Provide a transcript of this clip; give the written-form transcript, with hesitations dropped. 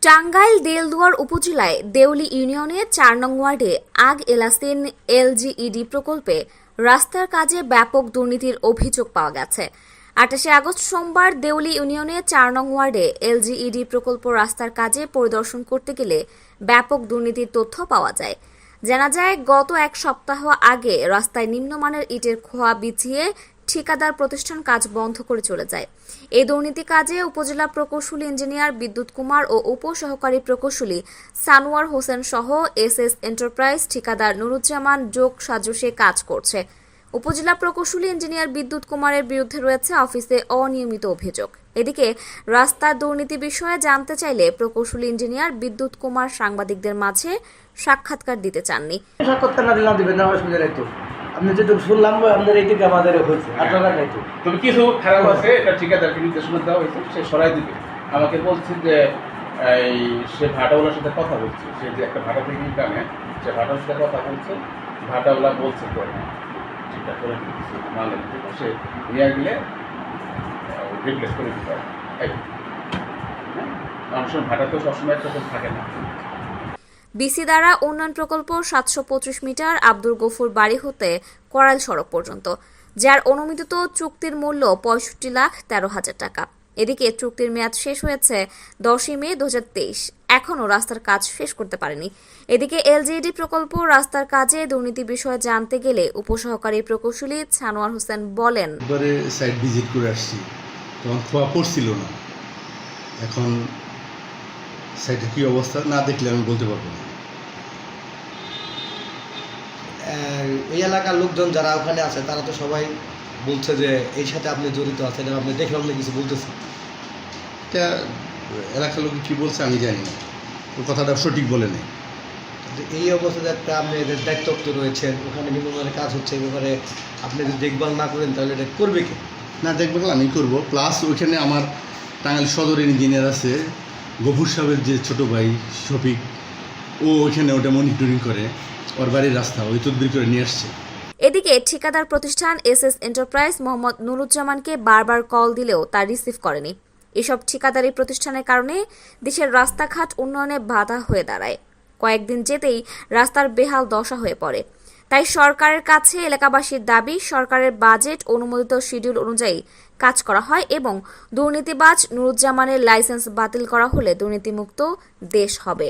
টাঙ্গাইল দেলদুয়ার উপজেলায় দেউলি ইউনিয়নের ৪ নং ওয়ার্ডে আগ এলাসিন এলজিইডি প্রকল্পে রাস্তার কাজে ব্যাপক দুর্নীতির অভিযোগ পাওয়া গেছে। ২৮ আগস্ট সোমবার দেউলি ইউনিয়নের ৪ নং ওয়ার্ডে এলজিইডি প্রকল্প রাস্তার কাজে পরিদর্শন করতে গেলে ব্যাপক দুর্নীতির তথ্য পাওয়া যায়। জানা যায়, গত এক সপ্তাহ আগে রাস্তায় নিম্নমানের ইটের খোয়া বিছিয়ে ঠিকাদার প্রতিষ্ঠান কাজ বন্ধ করে চলে যায়। এই দুর্নীতি কাজে উপজেলা প্রকৌশলী ইঞ্জিনিয়ার বিদ্যুৎ কুমার ও উপসহকারী প্রকৌশলী সানোয়ার হোসেন সহ এসএস এন্টারপ্রাইজ ঠিকাদার নুরুজ্জামান যোগ সাজসে কাজ করছে। উপজেলা প্রকৌশলী ইঞ্জিনিয়ার বিদ্যুৎ কুমারের বিরুদ্ধে রয়েছে অফিসে অনিয়মিত অভিযোগ। এদিকে রাস্তার দুর্নীতি বিষয়ে জানতে চাইলে প্রকৌশলী ইঞ্জিনিয়ার বিদ্যুৎ কুমার সাংবাদিকদের মাঝে সাক্ষাৎকার দিতে চাননি। আপনি যেটুকু শুনলাম আপনার এইদিকে আমাদের হয়েছে আপনার নাই তো, তবে কিছু খারাপ আছে, এটা ঠিকাদারকে নির্দেশনা দেওয়া হয়েছে, সে সরাই দিবে। আমাকে বলছে যে সে ভাটাওয়ালার সাথে কথা বলছে, সে যে একটা ভাটা থেকে টানে, সে ভাটার সাথে কথা বলছে, ভাটাওয়ালা বলছে তো ঠিকঠাক করে দিচ্ছে, মালে সে নিয়ে গেলে রিপ্লেস করে দিতে হবে। মানুষের ভাটা তো সবসময় একটা থাকে না। বিসি দ্বারা উন্নয়ন প্রকল্প ৭২৫ মিটার আব্দুল গফুর বাড়ি হতে করাইল সড়ক পর্যন্ত, যার অনুমোদিত চুক্তির মূল্য ৬৫,১৩,০০০ টাকা। এদিকে চুক্তির মেয়াদ শেষ হয়েছে ১০ মে ২০২৩, এখনও রাস্তার কাজ শেষ করতে পারেনি। এদিকে এলজিইডি প্রকল্প রাস্তার কাজে দুর্নীতি বিষয়ে জানতে গেলে উপসহকারী প্রকৌশলী সানোয়ার হোসেন বলেন, সাইট ভিজিট করে আসছি, তখন খোয়া পড়ছিল না। এখন সাইটের কি অবস্থা না দেখলে আমি বলতে পারবো না। এই এলাকার লোকজন যারা ওখানে আছে তারা তো সবাই বলছে যে এই সাথে আপনি জড়িত আছেন, আপনি দেখে আপনি কিছু বলতেছেন। এটা এলাকার লোক কী বলছে আমি জানি না, ওই কথাটা সঠিক বলে নেই। এই অবস্থাতে একটা আপনি এদের দায়িত্ব রয়েছেন, ওখানে নিম্নমানের কাজ হচ্ছে, এই ব্যাপারে আপনি যদি দেখভাল না করেন তাহলে এটা করবে কি? না, দেখভাল আমি করবো, প্লাস ওইখানে আমার টাঙ্গাইল সদরের ইঞ্জিনিয়ার আছে, গফুর সাহেবের যে ছোটো ভাই শফিক, ও ওইখানে ওটা মনিটরিং করে, ওর বাড়ির রাস্তা ওই তদবির করে নিয়ে আসছে। এদিকে ঠিকাদার প্রতিষ্ঠান এসএস এন্টারপ্রাইজ মোহাম্মদ নুরুজ্জামানকে বারবার কল দিলেও তা রিসিভ করেনি। এসব ঠিকাদারি প্রতিষ্ঠানের কারণে দেশের রাস্তাঘাট উন্নয়নে বাধা হয়ে দাঁড়ায়। কয়েকদিন যেতেই রাস্তার বেহাল দশা হয়ে পড়ে। তাই সরকারের কাছে এলাকাবাসীর দাবি, সরকারের বাজেট অনুমোদিত শিডিউল অনুযায়ী কাজ করা হয় এবং দুর্নীতিবাজ নুরুজ্জামানের লাইসেন্স বাতিল করা হলে দুর্নীতিমুক্ত দেশ হবে।